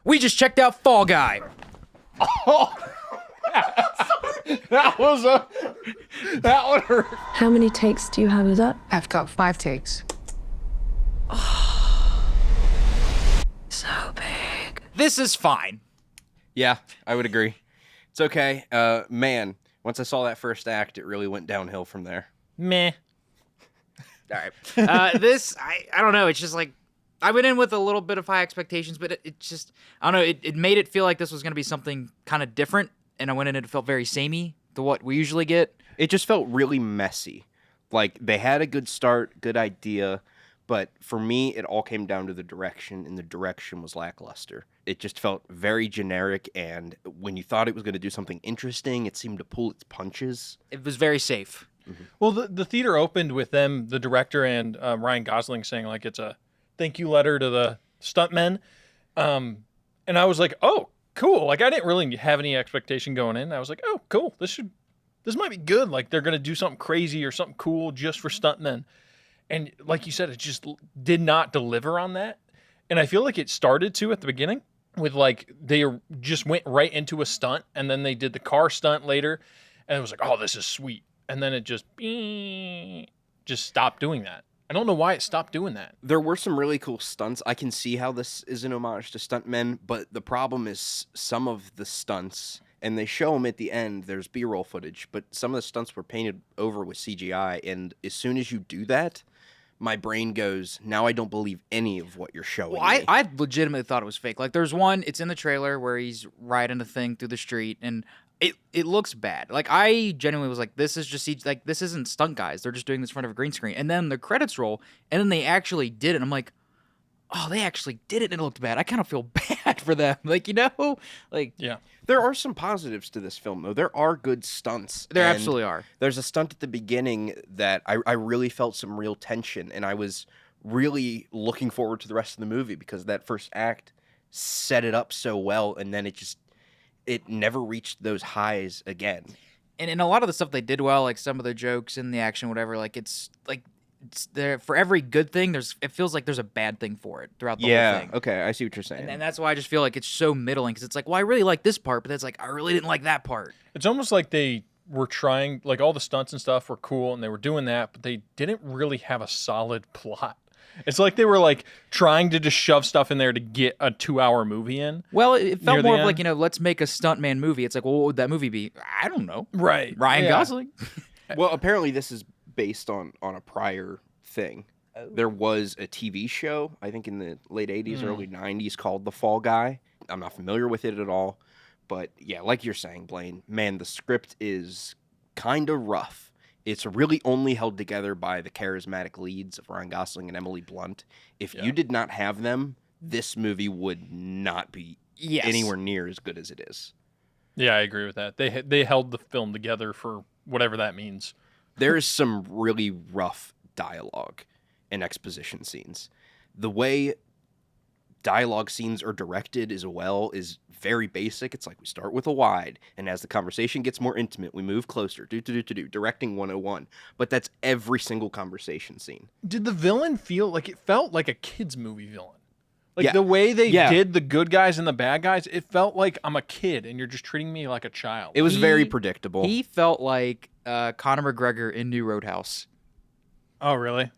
We just checked out Fall Guy. Oh, that one hurt. How many takes do you have of that? I've got 5 takes. So big. This is fine. Yeah, I would agree. It's okay. Man, once I saw that first act, it really went downhill from there. Meh. All right. This, I don't know. It's just like, I went in with a little bit of high expectations, but it just, I don't know. It made it feel like this was going to be something kind of different. And I went in and it felt very samey to what we usually get. It just felt really messy. Like, they had a good start, good idea, but for me, it all came down to the direction, and the direction was lackluster. It just felt very generic, and when you thought it was going to do something interesting, it seemed to pull its punches. It was very safe. Mm-hmm. Well, the theater opened with them, the director and Ryan Gosling, saying like it's a thank you letter to the stuntmen, and I was like, oh, cool. Like, I didn't really have any expectation going in. I was like, oh, cool. This might be good. Like, they're gonna do something crazy or something cool just for stuntmen. And like you said, it just did not deliver on that. And I feel like it started to at the beginning with like they just went right into a stunt, and then they did the car stunt later, and it was like, oh, this is sweet. And then it just stopped doing that. I don't know why it stopped doing that. There were some really cool stunts. I can see how this is an homage to stuntmen, but the problem is some of the stunts, and they show them at the end, there's B-roll footage, but some of the stunts were painted over with CGI, and as soon as you do that, my brain goes, now I don't believe any of what you're showing Well, me. I legitimately thought it was fake. Like, there's one, it's in the trailer where he's riding a thing through the street, and it looks bad. Like, I genuinely was like, this is just, like, this isn't stunt guys. They're just doing this in front of a green screen. And then the credits roll, and then they actually did it. And I'm like, oh, they actually did it, and it looked bad. I kind of feel bad for them. Like, you know? Like, Yeah. There are some positives to this film, though. There are good stunts. there and absolutely are. There's a stunt at the beginning that I really felt some real tension, and I was really looking forward to the rest of the movie because that first act set it up so well, and then it never reached those highs again. And a lot of the stuff they did well, like some of the jokes and the action, whatever, like, it's there for every good thing, it feels like there's a bad thing for it throughout the whole thing. Okay, I see what you're saying. And that's why I just feel like it's so middling, because it's like, well, I really like this part, but it's like, I really didn't like that part. It's almost like they were trying, like all the stunts and stuff were cool and they were doing that, but they didn't really have a solid plot. It's like they were like trying to just shove stuff in there to get a 2-hour movie in. Well, it felt Near the more of end. like, let's make a stuntman movie. It's like, well, what would that movie be? I don't know. Right. Ryan Yeah. Gosling. Well, apparently this is based on a prior thing. There was a TV show, I think in the late 80s, early 90s, called The Fall Guy. I'm not familiar with it at all. But yeah, like you're saying, Blaine, man, the script is kind of rough. It's really only held together by the charismatic leads of Ryan Gosling and Emily Blunt. If you did not have them, this movie would not be anywhere near as good as it is. Yeah, I agree with that. They held the film together for whatever that means. There is some really rough dialogue and exposition scenes. The way dialogue scenes are directed as well is very basic. It's like we start with a wide, and as the conversation gets more intimate, we move closer. Directing 101. But that's every single conversation scene. Did the villain feel like it felt like a kid's movie villain? Like Yeah. the way they Yeah. did the good guys and the bad guys, it felt like I'm a kid and you're just treating me like a child. It was very predictable. He felt like Conor McGregor in New Roadhouse. Oh, really?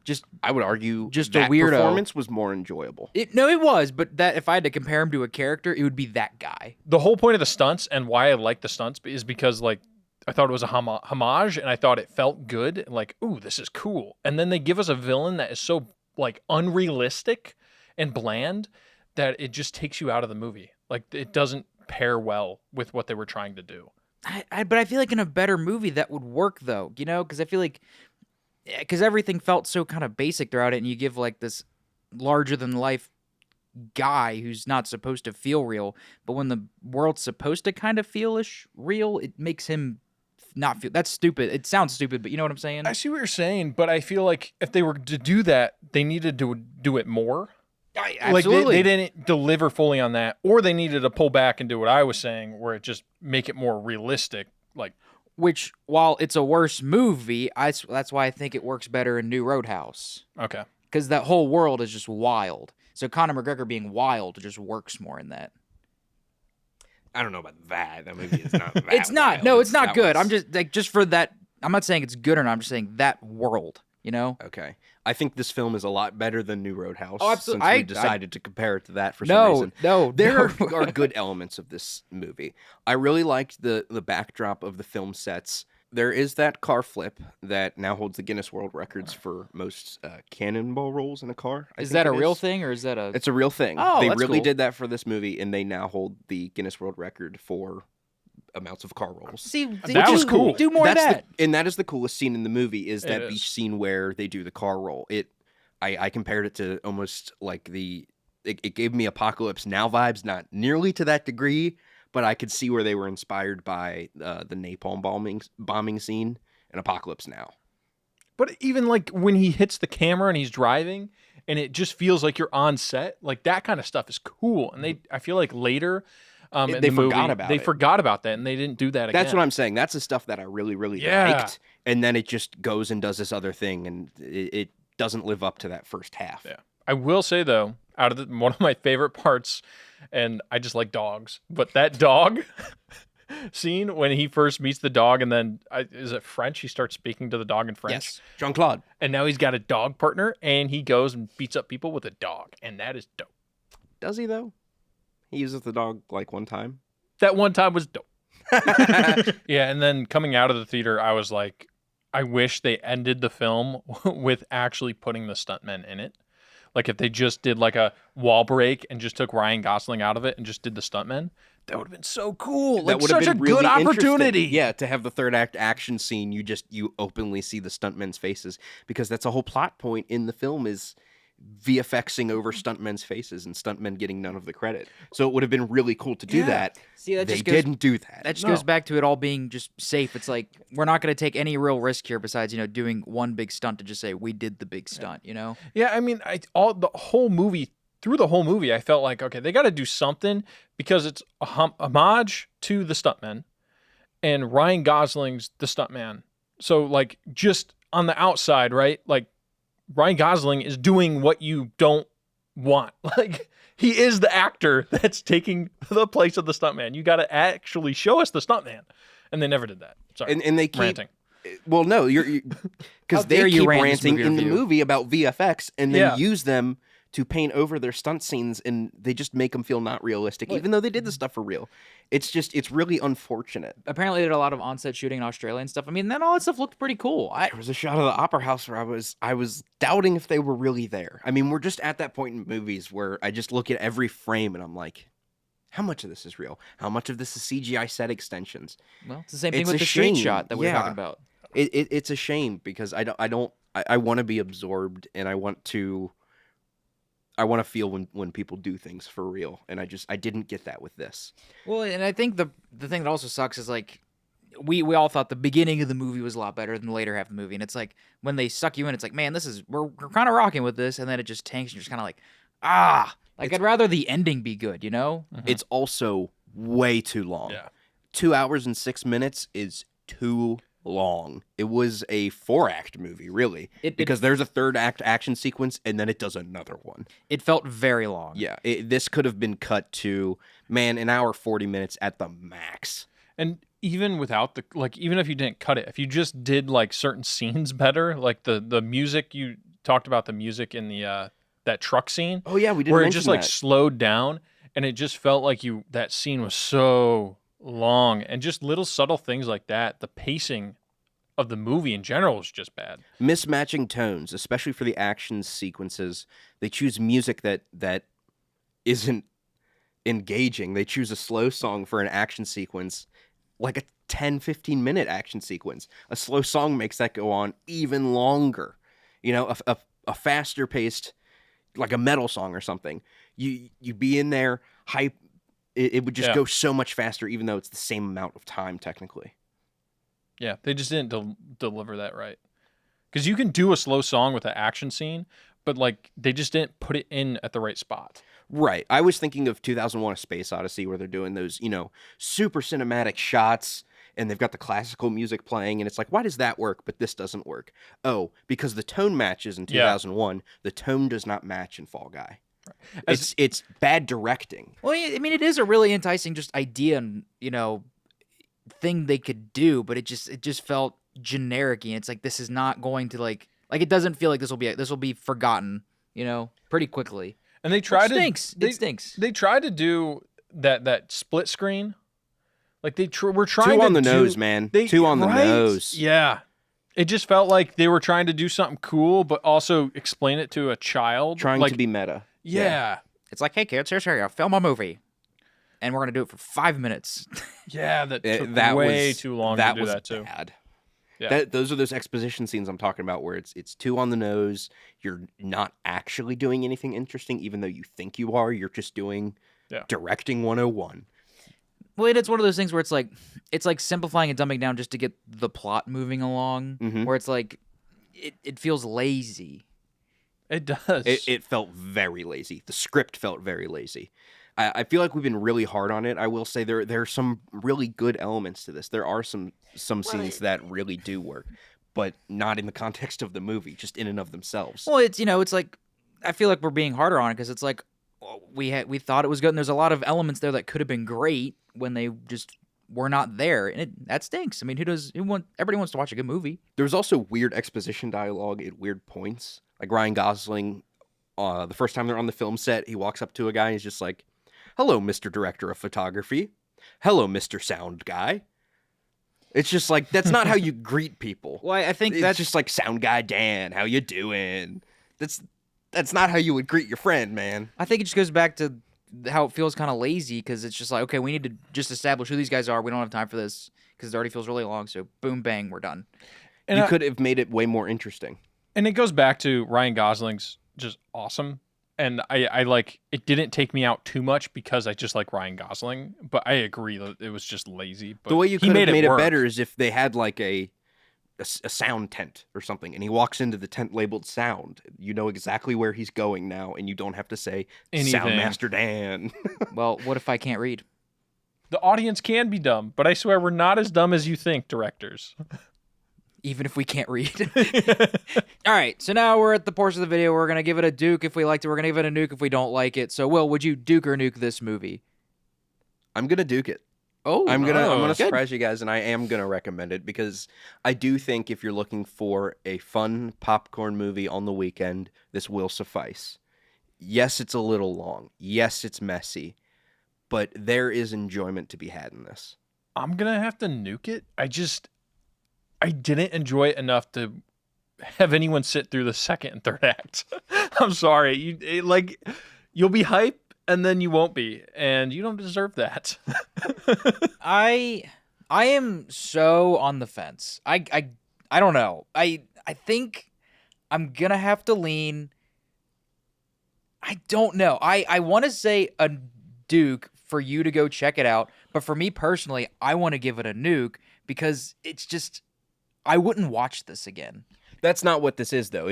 I would argue Just a that weirdo. performance was more enjoyable. It was, but that if I had to compare him to a character, it would be that guy. The whole point of the stunts and why I like the stunts is because like I thought it was a homage and I thought it felt good. Like, ooh, this is cool. And then they give us a villain that is so like unrealistic and bland that it just takes you out of the movie. Like it doesn't pair well with what they were trying to do. But I feel like in a better movie that would work, though, because I feel like, because everything felt so kind of basic throughout it, and you give like this larger than life guy who's not supposed to feel real, but when the world's supposed to kind of feel-ish real, it makes him not feel. That's stupid. It sounds stupid, but you know what I'm saying? I see what you're saying, but I feel like if they were to do that, they needed to do it more. Absolutely. Like they didn't deliver fully on that, or they needed to pull back and do what I was saying, where it just make it more realistic. Like, Which, while it's a worse movie, that's why I think it works better in New Roadhouse. okay, Because that whole world is just wild. So Conor McGregor being wild just works more in that. I don't know about that. That movie is not that It's not. wild. No, it's not that good. I'm one's- just for that. I'm not saying it's good or not. I'm just saying that world. You know? Okay. I think this film is a lot better than New Roadhouse. Oh, absolutely. Since we I decided to compare it to that for some No, reason. no, There no. are good elements of this movie. I really liked the backdrop of the film sets. There is that car flip that now holds the Guinness World Records for most cannonball rolls in a car. I Is think that a it real is. thing or is that a? It's a real thing. Oh, they that's really cool. did that for this movie, and they now hold the Guinness World Record for amounts of car rolls. See, That was cool. Do more of That's that. and that is the coolest scene in the movie is that It beach is. scene where they do the car roll. I compared it to almost like it gave me Apocalypse Now vibes, not nearly to that degree, but I could see where they were inspired by the napalm bombing scene in Apocalypse Now. But even like when he hits the camera and he's driving and it just feels like you're on set, like that kind of stuff is cool. And I feel like later in They the forgot movie, about they it. forgot about that and they didn't do that again. That's what I'm saying. That's the stuff that I really, really Yeah. liked. And then it just goes and does this other thing, and it doesn't live up to that first half. Yeah. I will say though, out of one of my favorite parts, and I just like dogs, but that dog scene when he first meets the dog, and then is it French? He starts speaking to the dog in French, Yes, Jean-Claude. and now he's got a dog partner, and he goes and beats up people with a dog, and that is dope. Does he though? He uses the dog like one time. That one time was dope. Yeah, and then coming out of the theater, I was like, I wish they ended the film with actually putting the stuntmen in it. Like if they just did like a wall break and just took Ryan Gosling out of it and just did the stuntmen, that would have been so cool. That Like would have such a been really good interesting. opportunity. Yeah, to have the third act action scene, you openly see the stuntmen's faces, because that's a whole plot point in the film is VFXing over stuntmen's faces and stuntmen getting none of the credit. So it would have been really cool to do Yeah. that. See, that They just goes. didn't do that. That just No. goes back to it all being just safe. It's like we're not going to take any real risk here besides doing one big stunt to just say we did the big stunt. Yeah, I mean, through the whole movie, I felt like, okay, they got to do something because it's a homage to the stuntmen, and Ryan Gosling's the stuntman. So, like, just on the outside, right? Like, Ryan Gosling is doing what you don't want. Like, he is the actor that's taking the place of the stuntman. You got to actually show us the stuntman, and they never did that. Sorry, and they keep ranting. Well, no, you're because How dare they you keep rant this ranting movie in the review. movie about VFX and then Yeah. use them to paint over their stunt scenes, and they just make them feel not realistic, even though they did the stuff for real. It's really unfortunate. Apparently, they did a lot of on-set shooting in Australia and stuff. I mean, then all that stuff looked pretty cool. There was a shot of the opera house where I was doubting if they were really there. I mean, we're just at that point in movies where I just look at every frame and I'm like, how much of this is real? How much of this is CGI set extensions? Well, it's the same thing It's with a the street shame. shot that we were Yeah. talking about. It's a shame because I want to be absorbed, and I want to feel when people do things for real, and I didn't get that with this. Well, and I think the thing that also sucks is like we all thought the beginning of the movie was a lot better than the later half of the movie, and it's like when they suck you in, it's like, man, we're kind of rocking with this, and then it just tanks, and you're just kind of like, like I'd rather the ending be good, It's also way too long. Yeah. 2 hours and 6 minutes is too long. It was a 4-act movie, really, because there's a third act action sequence, and then it does another one. It felt very long. Yeah, this could have been cut to, an hour 40 minutes at the max. And even without even if you didn't cut it, if you just did like certain scenes better, like the music, you talked about the music in the that truck scene. Oh yeah, we didn't where it mention just like that. slowed down, and it just felt like that scene was so long, and just little subtle things like that. The pacing of the movie in general was just bad. Mismatching tones, especially for the action sequences. They choose music that isn't engaging. They choose a slow song for an action sequence, like a 10-15 minute action sequence. A slow song makes that go on even longer. A faster paced, like a metal song or something. You'd be in there hype. It would just go so much faster, even though it's the same amount of time technically. Yeah, they just didn't deliver that right. Because you can do a slow song with an action scene, but like they just didn't put it in at the right spot. Right. I was thinking of 2001: A Space Odyssey, where they're doing those, super cinematic shots, and they've got the classical music playing, and it's like, why does that work, but this doesn't work? Oh, because the tone matches in 2001. The tone does not match in Fall Guy. It's bad directing. Well, I mean, it is a really enticing just idea and thing they could do, but it just felt generic, and it's like this is not going to like it doesn't feel like this will be forgotten, pretty quickly. And they tried It stinks. They tried to do that split screen. Like were trying Two on to the nose, man. Two on the nose. Yeah. It just felt like they were trying to do something cool, but also explain it to a child. Trying to be meta. Yeah. It's like, hey kids, here's how you film a movie, and we're gonna do it for 5 minutes. Yeah, that took way too long to do that too. Bad. Yeah. Those are those exposition scenes I'm talking about where it's too on the nose. You're not actually doing anything interesting, even though you think you are. You're just doing directing 101. Well, it's one of those things where it's like simplifying and dumbing down just to get the plot moving along. Mm-hmm. Where it's like it feels lazy. It does. It felt very lazy. The script felt very lazy. I feel like we've been really hard on it. I will say there are some really good elements to this. There are some scenes that really do work, but not in the context of the movie, just in and of themselves. Well, it's like I feel like we're being harder on it because it's like we thought it was good, and there's a lot of elements there that could have been great when they just were not there, and that stinks. I mean, everybody wants to watch a good movie. There's also weird exposition dialogue at weird points. Like Ryan Gosling, the first time they're on the film set, he walks up to a guy and he's just like, "Hello, Mr. Director of Photography. Hello, Mr. Sound Guy." It's just like, that's not how you greet people. Well, I think It's just like, "Sound Guy Dan, how you doing?" That's not how you would greet your friend, man. I think it just goes back to how it feels kind of lazy because it's just like, okay, we need to just establish who these guys are. We don't have time for this because it already feels really long. So boom, bang, we're done. And you could have made it way more interesting. And it goes back to Ryan Gosling's just awesome. And I like, it didn't take me out too much because I just like Ryan Gosling, but I agree that it was just lazy. But the way you could have made it work. better is if they had like a sound tent or something, and he walks into the tent labeled sound. You know exactly where he's going now, and you don't have to say Anything. Soundmaster Dan. Well, what if I can't read? The audience can be dumb, but I swear we're not as dumb as you think, directors. Even if we can't read. All right, so now we're at the portion of the video where we're going to give it a duke if we liked it. We're going to give it a nuke if we don't like it. So, Will, would you duke or nuke this movie? I'm gonna duke it. Oh, I'm gonna good. surprise you guys, and I am gonna recommend it because I do think if you're looking for a fun popcorn movie on the weekend, this will suffice. Yes, it's a little long. Yes, it's messy, but there is enjoyment to be had in this. I'm going to have to nuke it. I didn't enjoy it enough to have anyone sit through the second and third acts. I'm sorry. You'll be hype and then you won't be, and you don't deserve that. I am so on the fence. I don't know. I think I'm gonna have to lean. I don't know. I want to say a duke for you to go check it out, but for me personally, I want to give it a nuke because it's just I wouldn't watch this again. That's not what this is, though.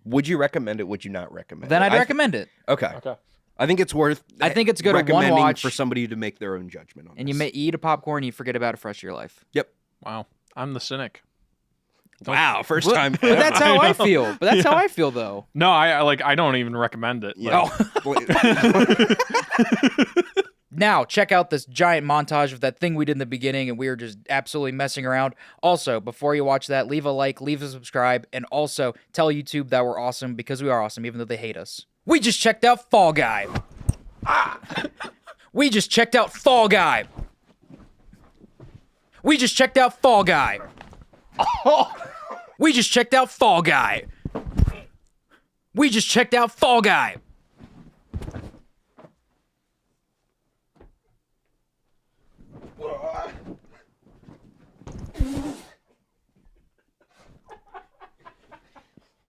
Would you recommend it? Would you not recommend Then it? I'd recommend it. Okay. I think it's worth. I think it's good at one recommending watch for somebody to make their own judgment on. And this. you may eat a popcorn, and you forget about it for the rest of your life. Yep. Wow. I'm the cynic. Wow. First time. But that's how I feel. But that's how I feel, though. No, I don't even recommend it. Yeah. Now, check out this giant montage of that thing we did in the beginning, and we were just absolutely messing around. Also, before you watch that, leave a like, leave a subscribe, and also tell YouTube that we're awesome because we are awesome, even though they hate us. We just checked out Fall Guy. We just checked out Fall Guy. We just checked out Fall Guy. We just checked out Fall Guy. We just checked out Fall Guy.